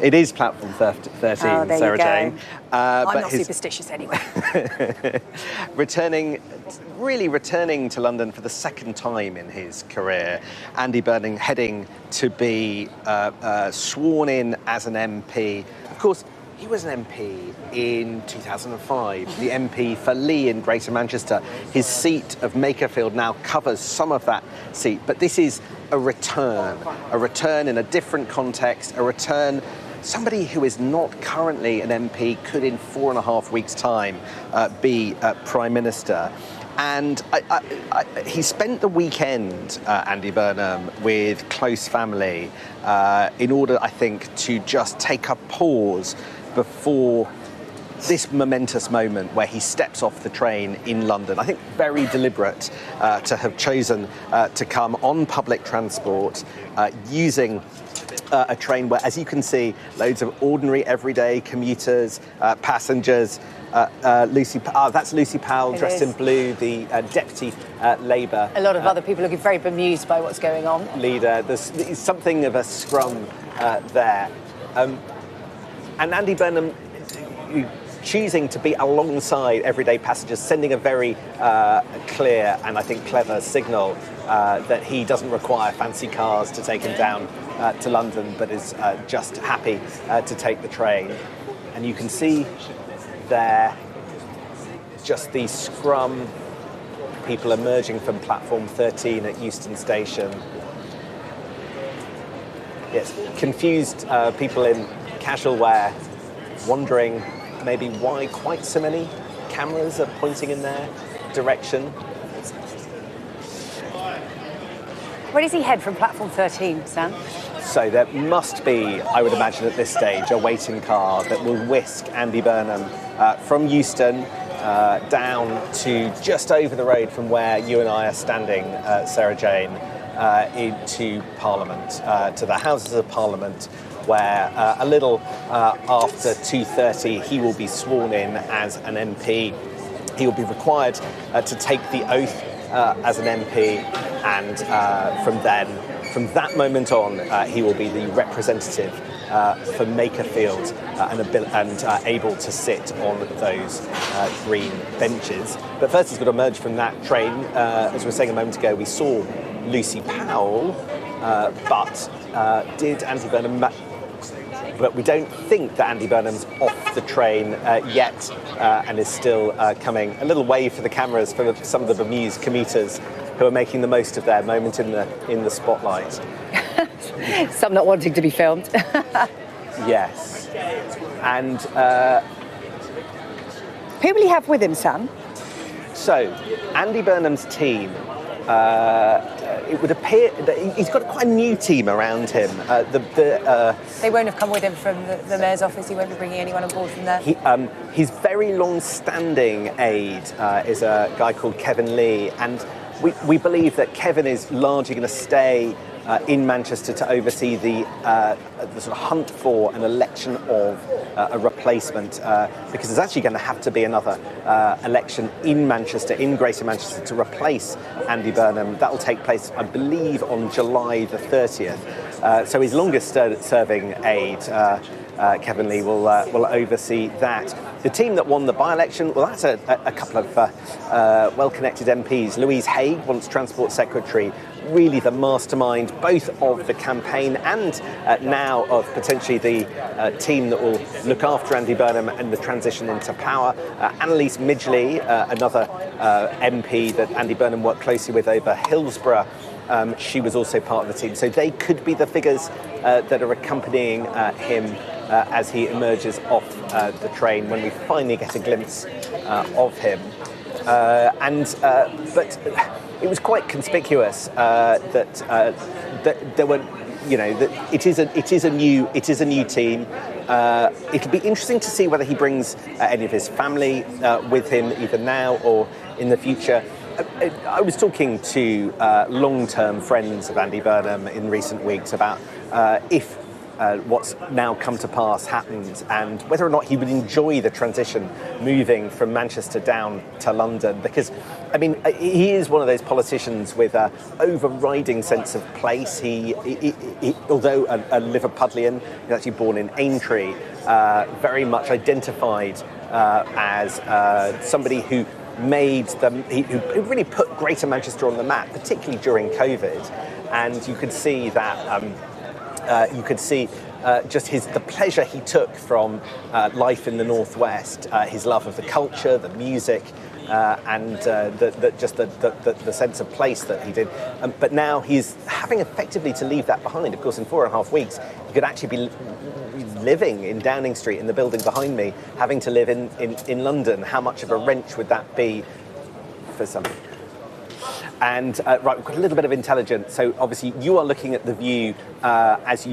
It is platform 13, Sarah Jane. I'm not superstitious anyway. returning to London for the second time in his career. Andy Burnham heading to be sworn in as an MP. Of course, he was an MP in 2005, the MP for Lee in Greater Manchester. His seat of Makerfield now covers some of that seat, but this is a return in a different context, a return. Somebody who is not currently an MP could in 4.5 weeks' time be Prime Minister. And he spent the weekend, Andy Burnham, with close family in order, I think, to just take a pause before this momentous moment where he steps off the train in London. I think very deliberate to have chosen to come on public transport using a train where, as you can see, loads of ordinary, everyday commuters, passengers. That's Lucy Powell, dressed in blue, the Deputy Labour. A lot of other people looking very bemused by what's going on. Leader. There's something of a scrum there. And Andy Burnham choosing to be alongside everyday passengers, sending a very clear and I think clever signal that he doesn't require fancy cars to take him down to London, but is just happy to take the train. And you can see there just the scrum, people emerging from platform 13 at Euston station. Yes, confused people in casual wear, wondering maybe why quite so many cameras are pointing in their direction. Where does he head from platform 13, Sam? So there must be, I would imagine at this stage, a waiting car that will whisk Andy Burnham from Euston down to just over the road from where you and I are standing, Sarah Jane, into Parliament, to the Houses of Parliament, where a little after 2:30 he will be sworn in as an MP. He will be required to take the oath as an MP, and from that moment on, he will be the representative for Makerfield and able to sit on those green benches. But first he's got to emerge from that train. As we were saying a moment ago, we saw Lucy Powell, but did Andy Burnham... But we don't think that Andy Burnham's off the train yet and is still coming. A little wave for the cameras for some of the bemused commuters who are making the most of their moment in the spotlight. Some not wanting to be filmed. Yes. And... who will he have with him, Sam? So, Andy Burnham's team... it would appear that he's got quite a new team around him. They won't have come with him from the Mayor's office. He won't be bringing anyone on board from there. His very long-standing aide is a guy called Kevin Lee, and we believe that Kevin is largely going to stay in Manchester to oversee the sort of hunt for an election of a replacement, because there's actually going to have to be another election in Manchester, in Greater Manchester, to replace Andy Burnham. That will take place, I believe, on July the 30th. So his longest-serving aide, Kevin Lee, will oversee that. The team that won the by-election, well, that's a couple of well-connected MPs. Louise Haigh, once Transport Secretary, really the mastermind both of the campaign and now of potentially the team that will look after Andy Burnham and the transition into power. Annalise Midgley, another MP that Andy Burnham worked closely with over Hillsborough, she was also part of the team. So they could be the figures that are accompanying him as he emerges off the train when we finally get a glimpse of him. But it was quite conspicuous that there were, that it is a new team. It'll be interesting to see whether he brings any of his family with him, either now or in the future. I was talking to long-term friends of Andy Burnham in recent weeks about if what's now come to pass happened, and whether or not he would enjoy the transition moving from Manchester down to London. Because, I mean, he is one of those politicians with an overriding sense of place. He although a Liverpudlian, he's actually born in Aintree, very much identified as somebody who who really put Greater Manchester on the map, particularly during COVID. And you could see that. Just the pleasure he took from life in the Northwest, his love of the culture, the music, and the sense of place that he did. But now he's having effectively to leave that behind. Of course, in 4.5 weeks, he could actually be living in Downing Street in the building behind me, having to live in London. How much of a wrench would that be for some? And right, we've got a little bit of intelligence. So obviously you are looking at the view as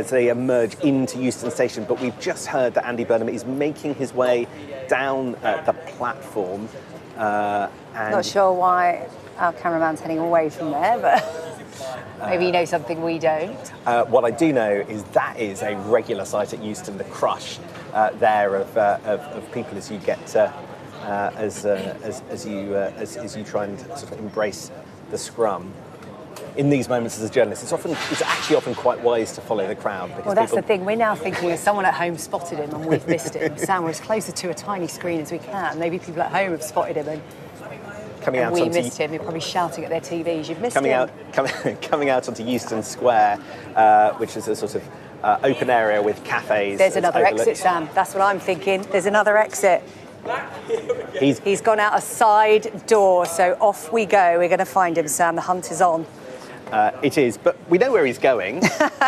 they emerge into Euston Station, but we've just heard that Andy Burnham is making his way down the platform. And not sure why our cameraman's heading away from there, but maybe you know something we don't. What I do know is that is a regular sight at Euston, the crush there of people as you get as you try and sort of embrace the scrum. In these moments as a journalist, it's actually often quite wise to follow the crowd. Because well, that's the thing. We're now thinking if someone at home spotted him and we've missed him, Sam, we're as closer to a tiny screen as we can. Maybe people at home have spotted him and we missed him. They're probably shouting at their TVs, "You've missed him." Coming out onto Euston Square, which is a sort of open area with cafes. There's another exit, Sam. That's what I'm thinking. There's another exit. He's gone out a side door, so off we go. We're going to find him, Sam. The hunt is on. It is, but we know where he's going.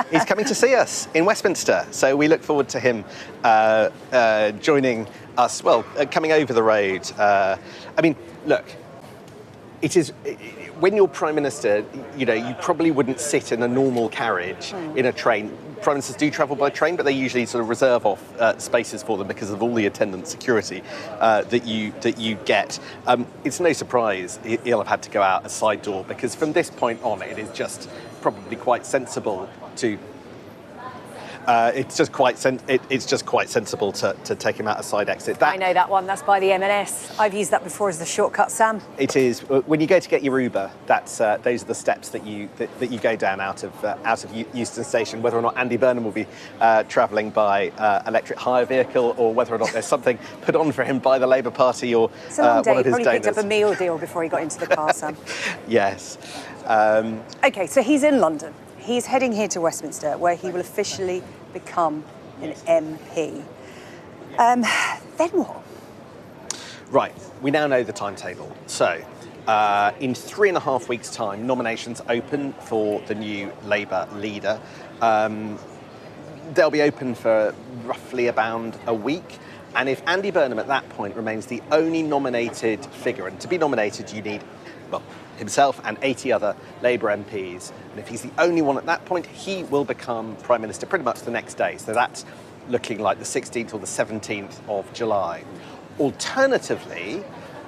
He's coming to see us in Westminster, so we look forward to him joining us, coming over the road. I mean, look, it is... When you're Prime Minister, you probably wouldn't sit in a normal carriage in a train. Prime Ministers do travel by train, but they usually sort of reserve off spaces for them because of all the attendant security that you get. It's no surprise he'll have had to go out a side door, because from this point on, it is just probably quite sensible to. It's just quite sensible to take him out a side exit. I know that one. That's by the M&S. I've used that before as the shortcut, Sam. It is. When you go to get your Uber, those are the steps that you go down out of Euston Station. Whether or not Andy Burnham will be travelling by electric hire vehicle, or whether or not there's something put on for him by the Labour Party or it's a long day. one of his He probably donors. picked up a meal deal before he got into the car, Sam. Yes. OK, so he's in London. He's heading here to Westminster, where he will officially become an MP. Then what? Right, we now know the timetable. So, in 3.5 weeks' time, nominations open for the new Labour leader. They'll be open for roughly about a week. And if Andy Burnham at that point remains the only nominated figure, and to be nominated you need, himself and 80 other Labour MPs. And if he's the only one at that point, he will become Prime Minister pretty much the next day. So that's looking like the 16th or the 17th of July. Alternatively,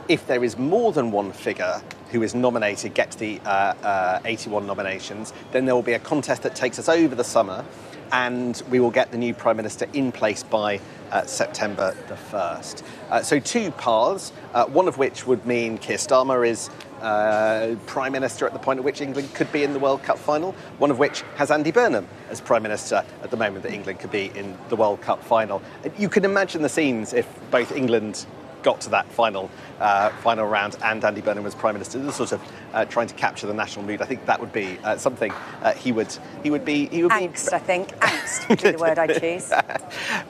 if there is more than one figure who is nominated, gets the 81 nominations, then there will be a contest that takes us over the summer, and we will get the new Prime Minister in place by September the 1st. So two paths, one of which would mean Keir Starmer is Prime Minister at the point at which England could be in the World Cup final, one of which has Andy Burnham as Prime Minister at the moment that England could be in the World Cup final. You can imagine the scenes if both England got to that final round and Andy Burnham was Prime Minister, sort of trying to capture the national mood. I think that would be something he would be angst. I think angst would be the word I'd choose.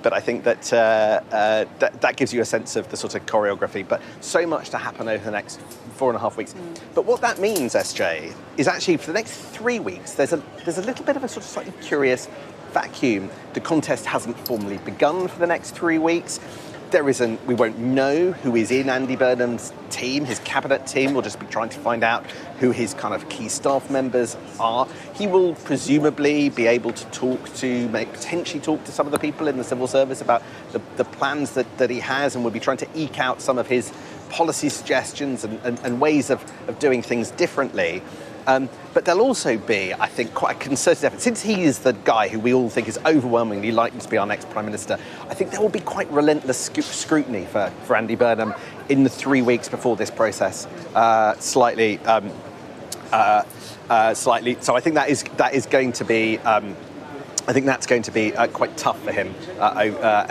But I think that that gives you a sense of the sort of choreography. But so much to happen over the next 4.5 weeks. But what that means, SJ, is actually for the next 3 weeks there's a little bit of a sort of slightly curious vacuum. The contest hasn't formally begun for the next 3 weeks. We won't know who is in Andy Burnham's team, his cabinet team. We'll just be trying to find out who his kind of key staff members are. He will presumably be able to potentially talk to some of the people in the civil service about the plans that he has, and we'll be trying to eke out some of his policy suggestions and ways of doing things differently. But there'll also be, I think, quite a concerted effort. Since he is the guy who we all think is overwhelmingly likely to be our next Prime Minister, I think there will be quite relentless scrutiny for Andy Burnham in the 3 weeks before this process. Slightly. So I think that is going to be. I think that's going to be quite tough for him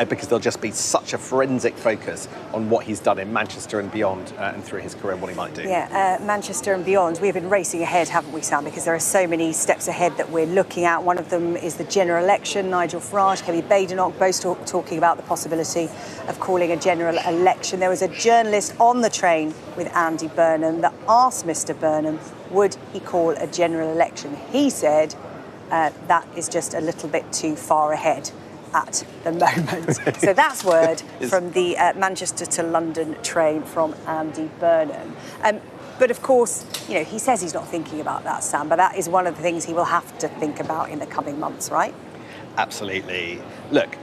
because there'll just be such a forensic focus on what he's done in Manchester and beyond and through his career and what he might do. Yeah, Manchester and beyond. We've been racing ahead, haven't we, Sam? Because there are so many steps ahead that we're looking at. One of them is the general election. Nigel Farage, Kevin Badenoch, both talking about the possibility of calling a general election. There was a journalist on the train with Andy Burnham that asked Mr. Burnham, would he call a general election? He said, that is just a little bit too far ahead at the moment. So that's word from the Manchester to London train from Andy Burnham. But of course, you know, he says he's not thinking about that, Sam, but that is one of the things he will have to think about in the coming months, right? Absolutely. Look,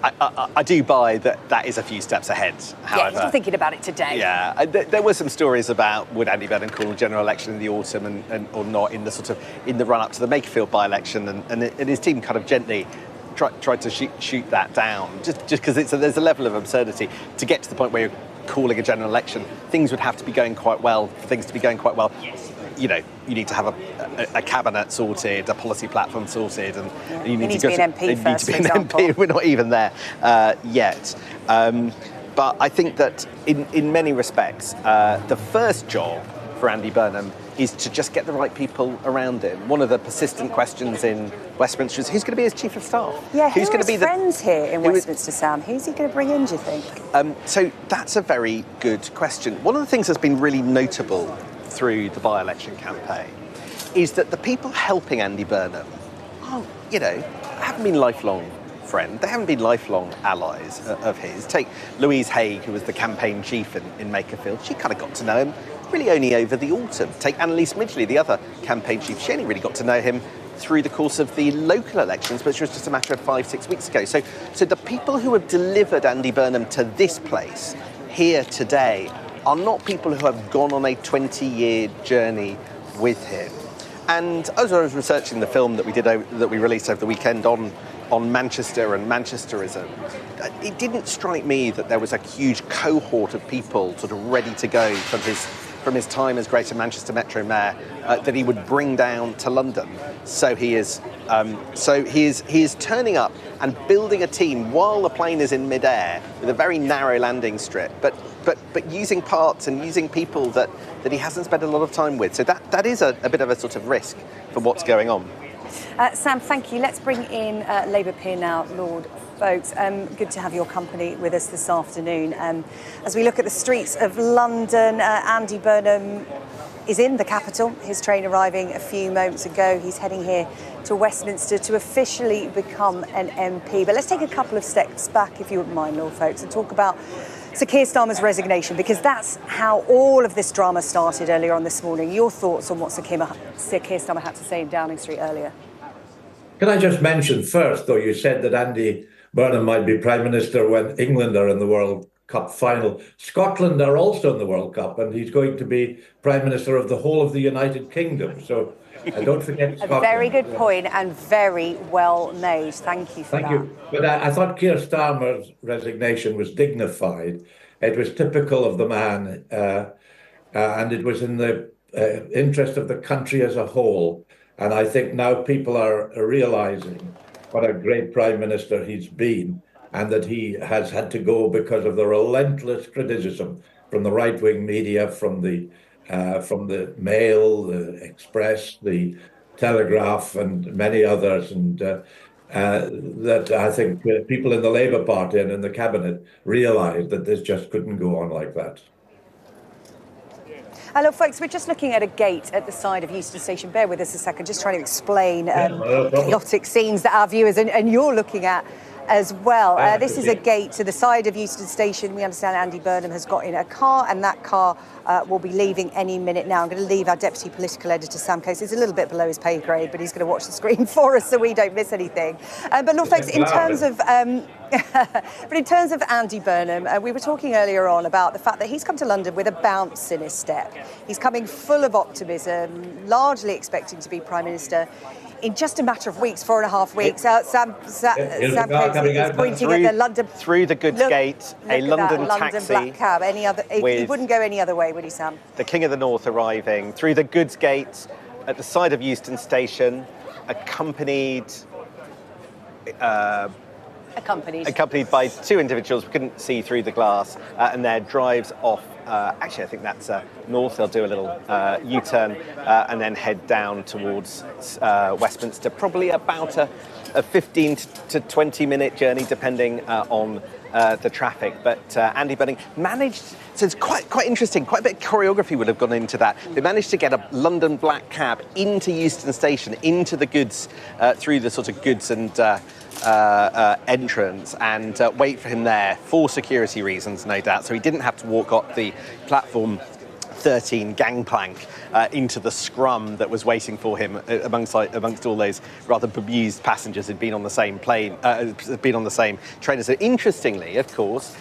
I do buy that is a few steps ahead. However, yeah, he's not thinking about it today. Yeah, there were some stories about would Andy Burnham call a general election in the autumn and or not in the run up to the Makerfield by-election, and his team kind of gently tried to shoot that down just because there's a level of absurdity to get to the point where you're calling a general election. Things would have to be going quite well for things to be going quite well. You know, you need to have a cabinet sorted, a policy platform sorted, and you need to be an MP first, for example. We're not even there yet. But I think that in many respects, the first job for Andy Burnham is to just get the right people around him. One of the persistent questions in Westminster is who's going to be his chief of staff? Yeah, who's going to be friends here in Westminster, Sam? Who's he going to bring in, do you think? So that's a very good question. One of the things that's been really notable through the by-election campaign is that the people helping Andy Burnham, haven't been lifelong friends. They haven't been lifelong allies of his. Take Louise Haigh, who was the campaign chief in Makerfield. She kind of got to know him really only over the autumn. Take Annalise Midgley, the other campaign chief. She only really got to know him through the course of the local elections, which was just a matter of 5-6 weeks ago. So the people who have delivered Andy Burnham to this place here today are not people who have gone on a 20-year journey with him. And as I was researching the film that we released over the weekend on Manchester and Manchesterism, it didn't strike me that there was a huge cohort of people sort of ready to go from his time as Greater Manchester Metro Mayor that he would bring down to London. So he is turning up and building a team while the plane is in midair with a very narrow landing strip, but using parts and using people that he hasn't spent a lot of time with. So that is a bit of a sort of risk for what's going on. Sam, thank you. Let's bring in Labour peer now, Lord Folks. Good to have your company with us this afternoon. As we look at the streets of London, Andy Burnham is in the capital. His train arriving a few moments ago. He's heading here to Westminster to officially become an MP. But let's take a couple of steps back, if you wouldn't mind, Lord Folks, and talk about Sir Keir Starmer's resignation, because that's how all of this drama started earlier on this morning. Your thoughts on what Sir Keir Starmer had to say in Downing Street earlier? Can I just mention first, though, you said that Andy Burnham might be Prime Minister when England are in the World Cup final. Scotland are also in the World Cup, and he's going to be Prime Minister of the whole of the United Kingdom. So don't forget Scotland. A very good point and very well made. Thank you for that. Thank you. But I thought Keir Starmer's resignation was dignified. It was typical of the man, and it was in the interest of the country as a whole. And I think now people are realising what a great Prime Minister he's been, and that he has had to go because of the relentless criticism from the right-wing media, from the Mail, the Express, the Telegraph, and many others, and that I think people in the Labour Party and in the cabinet realised that this just couldn't go on like that. Hello, folks. We're just looking at a gate at the side of Euston Station. Bear with us a second, just trying to explain chaotic scenes that our viewers and you're looking at as well. This is a gate to the side of Euston Station. We understand Andy Burnham has got in a car, and that car will be leaving any minute now. I'm going to leave our deputy political editor, Sam Coates. It's a little bit below his pay grade, but he's going to watch the screen for us so we don't miss anything. But look, folks, in terms of Andy Burnham, we were talking earlier on about the fact that he's come to London with a bounce in his step. He's coming full of optimism, largely expecting to be Prime Minister in just a matter of weeks, 4.5 weeks. Sam Coates is pointing at the London... Through the goods gate, a London taxi. London black cab. He wouldn't go any other way, would he, Sam? The King of the North arriving through the goods gate at the side of Euston Station, accompanied by two individuals we couldn't see through the glass, and their drives off. Actually, I think that's north. They'll do a little U-turn and then head down towards Westminster. Probably about a 15 to 20 minute journey, depending on the traffic. But Andy Burnham managed. So it's quite interesting. Quite a bit of choreography would have gone into that. They managed to get a London black cab into Euston Station, into the goods, through the sort of goods and entrance, and wait for him there for security reasons, no doubt. So he didn't have to walk up the platform 13 gangplank into the scrum that was waiting for him amongst all those rather bemused passengers who'd been on the same plane, been on the same train. So interestingly, of course,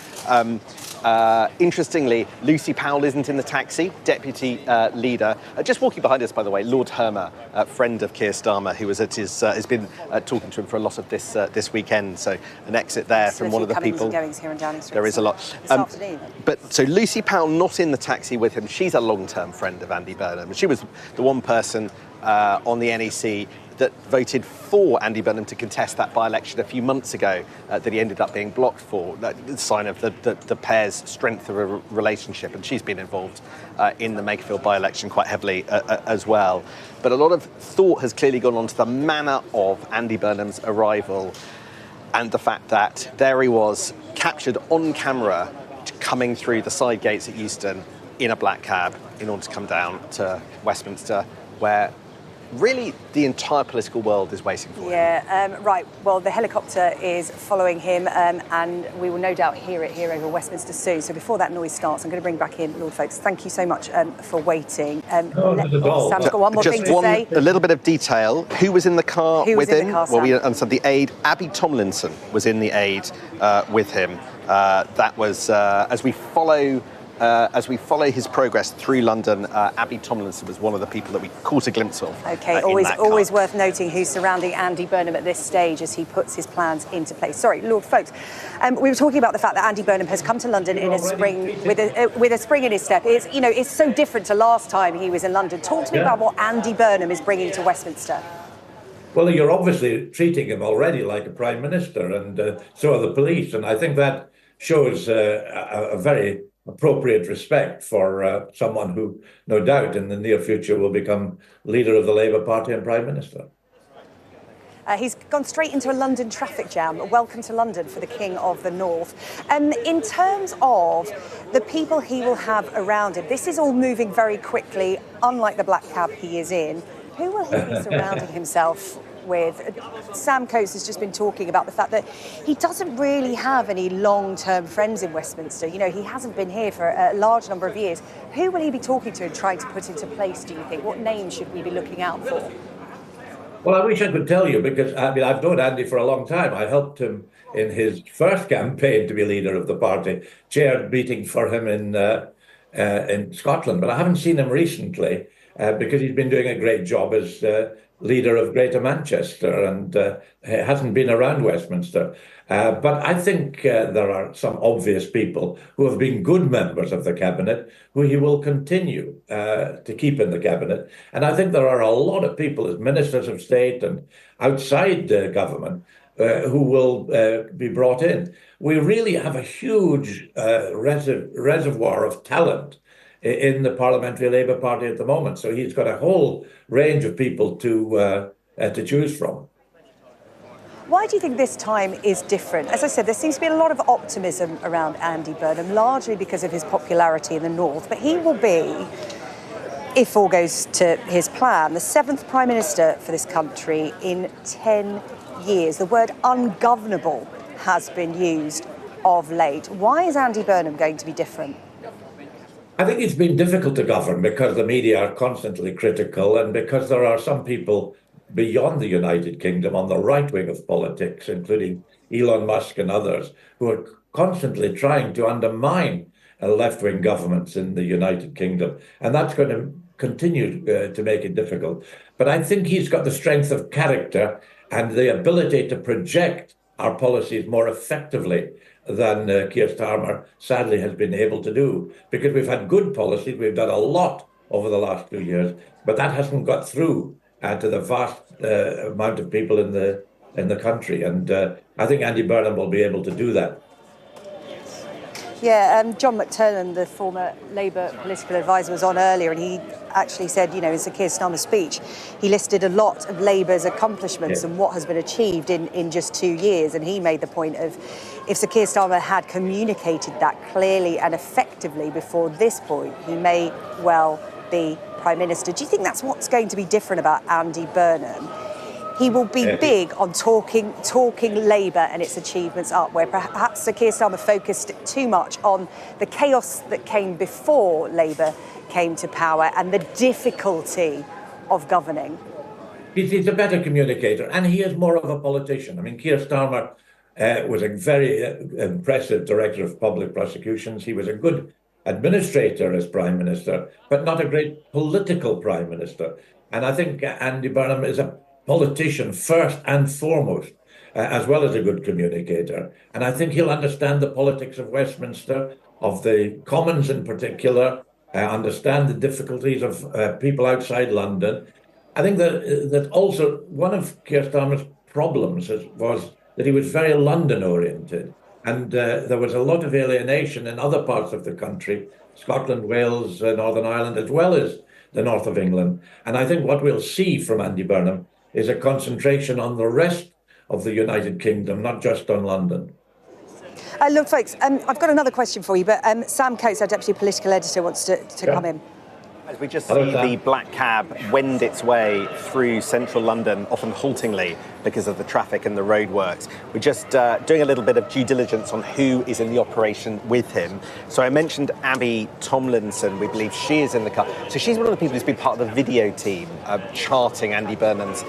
Lucy Powell isn't in the taxi, deputy leader. Just walking behind us, by the way, Lord Hermer, friend of Keir Starmer, who was at his, has been talking to him for a lot of this weekend. So an exit there from one of the people. Here in Downing Street, there is a lot. This afternoon. But so Lucy Powell not in the taxi with him. She's a long-term friend of Andy Burnham. She was the one person on the NEC that voted for Andy Burnham to contest that by-election a few months ago that he ended up being blocked for. The sign of the pair's strength of a relationship, and she's been involved in the Makerfield by-election quite heavily as well. But a lot of thought has clearly gone on to the manner of Andy Burnham's arrival and the fact that there he was, captured on camera, coming through the side gates at Euston in a black cab in order to come down to Westminster, where really the entire political world is waiting for him. Yeah, right. Well, the helicopter is following him, and we will no doubt hear it here over Westminster soon. So before that noise starts, I'm going to bring back in Lord Folkes. Thank you so much for waiting. Sam's got one more thing to say. A little bit of detail. Who was in the car with him? Well, we understand the aide, Abby Tomlinson, was in the aide with him. That was, as we follow his progress through London, Abby Tomlinson was one of the people that we caught a glimpse of. Okay, always worth noting who's surrounding Andy Burnham at this stage as he puts his plans into place. Sorry, Lord Folkes. We were talking about the fact that Andy Burnham has come to London in a spring with a spring in his step. It's so different to last time he was in London. Talk to me about what Andy Burnham is bringing to Westminster. Well, you're obviously treating him already like a Prime Minister, and so are the police. And I think that shows a very appropriate respect for someone who, no doubt, in the near future will become leader of the Labour Party and Prime Minister. He's gone straight into a London traffic jam. Welcome to London for the King of the North. In terms of the people he will have around him, this is all moving very quickly, unlike the black cab he is in. Who will he be surrounding himself with? Sam Coates has just been talking about the fact that he doesn't really have any long-term friends in Westminster. He hasn't been here for a large number of years. Who will he be talking to and trying to put into place, do you think? What names should we be looking out for? Well, I wish I could tell you, because I've known Andy for a long time. I helped him in his first campaign to be leader of the party, chaired meeting for him in Scotland, but I haven't seen him recently. Because he's been doing a great job as leader of Greater Manchester and hasn't been around Westminster. But I think there are some obvious people who have been good members of the cabinet who he will continue to keep in the cabinet. And I think there are a lot of people as ministers of state and outside the government who will be brought in. We really have a huge reservoir of talent in the Parliamentary Labour Party at the moment. So he's got a whole range of people to choose from. Why do you think this time is different? As I said, there seems to be a lot of optimism around Andy Burnham, largely because of his popularity in the North. But he will be, if all goes to his plan, the 7th Prime Minister for this country in 10 years. The word ungovernable has been used of late. Why is Andy Burnham going to be different? I think it's been difficult to govern because the media are constantly critical and because there are some people beyond the United Kingdom on the right wing of politics, including Elon Musk and others, who are constantly trying to undermine left-wing governments in the United Kingdom. And that's going to continue to make it difficult. But I think he's got the strength of character and the ability to project our policies more effectively than Keir Starmer sadly has been able to do, because we've had good policies. We've done a lot over the last 2 years, but that hasn't got through to the vast amount of people in the country. And I think Andy Burnham will be able to do that. Yeah, John McTernan, the former Labour political advisor, was on earlier, and he actually said, in Sir Keir Starmer's speech, he listed a lot of Labour's accomplishments and what has been achieved in just 2 years. And he made the point of, if Sir Keir Starmer had communicated that clearly and effectively before this point, he may well be Prime Minister. Do you think that's what's going to be different about Andy Burnham? He will be big on talking Labour and its achievements up, where perhaps Sir Keir Starmer focused too much on the chaos that came before Labour came to power and the difficulty of governing. He's a better communicator, and he is more of a politician. I mean, Keir Starmer was a very impressive director of public prosecutions. He was a good administrator as Prime Minister, but not a great political Prime Minister. And I think Andy Burnham is a politician first and foremost, as well as a good communicator. And I think he'll understand the politics of Westminster, of the Commons in particular, understand the difficulties of people outside London. I think that also one of Keir Starmer's problems was that he was very London-oriented. And there was a lot of alienation in other parts of the country, Scotland, Wales, Northern Ireland, as well as the north of England. And I think what we'll see from Andy Burnham is a concentration on the rest of the United Kingdom, not just on London. Look, folks, I've got another question for you, but Sam Coates, our Deputy Political Editor, wants to come in. As we just see the black cab wend its way through central London, often haltingly because of the traffic and the roadworks. We're just doing a little bit of due diligence on who is in the operation with him. So I mentioned Abby Tomlinson. We believe she is in the car. So she's one of the people who's been part of the video team charting Andy Burnham's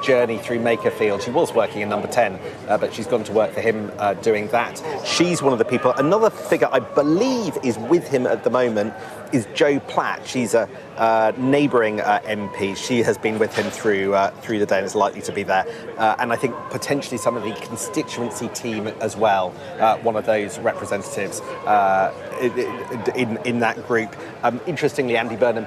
journey through Makerfield. She was working in number 10, but she's gone to work for him doing that. She's one of the people. Another figure I believe is with him at the moment is Jo Platt. She's a neighbouring MP. She has been with him through the day and is likely to be there. And I think potentially some of the constituency team as well, one of those representatives in that group. Interestingly, Andy Burnham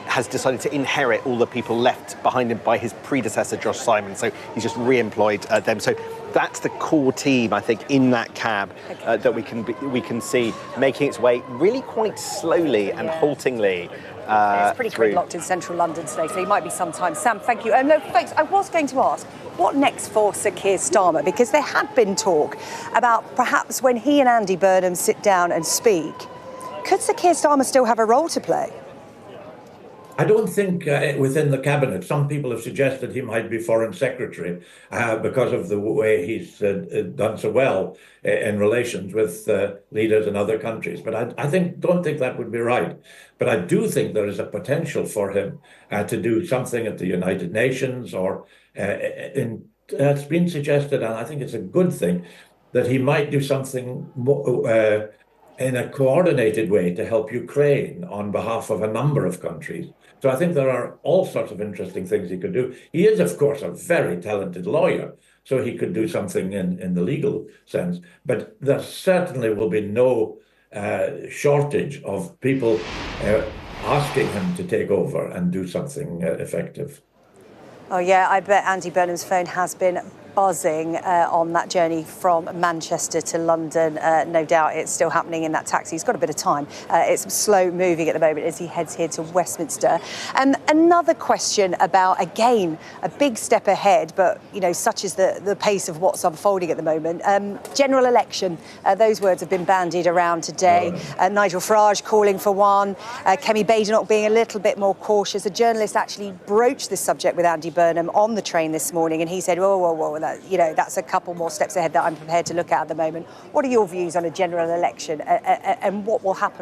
has decided to inherit all the people left behind him by his predecessor, Josh Simon. So he's just re-employed them. So that's the core team, I think, in that cab that we can see making its way really quite slowly and haltingly. It's pretty gridlocked in central London today, so he might be some time. Sam, thank you. No, folks, I was going to ask, what next for Sir Keir Starmer? Because there had been talk about perhaps when he and Andy Burnham sit down and speak, could Sir Keir Starmer still have a role to play? I don't think within the cabinet. Some people have suggested he might be foreign secretary because of the way he's done so well in relations with leaders in other countries. But I don't think that would be right. But I do think there is a potential for him to do something at the United Nations, or it's been suggested, and I think it's a good thing, that he might do something more, in a coordinated way to help Ukraine on behalf of a number of countries. So I think there are all sorts of interesting things he could do. He is, of course, a very talented lawyer, so he could do something in the legal sense. But there certainly will be no shortage of people asking him to take over and do something effective. Oh, yeah, I bet Andy Burnham's phone has been buzzing on that journey from Manchester to London. No doubt it's still happening in that taxi. He's got a bit of time. It's slow moving at the moment as he heads here to Westminster. And another question about, again, a big step ahead, but, such is the pace of what's unfolding at the moment. General election, those words have been bandied around today. Nigel Farage calling for one. Kemi Badenoch being a little bit more cautious. A journalist actually broached this subject with Andy Burnham on the train this morning, and he said, whoa, that's a couple more steps ahead that I'm prepared to look at the moment. What are your views on a general election and what will happen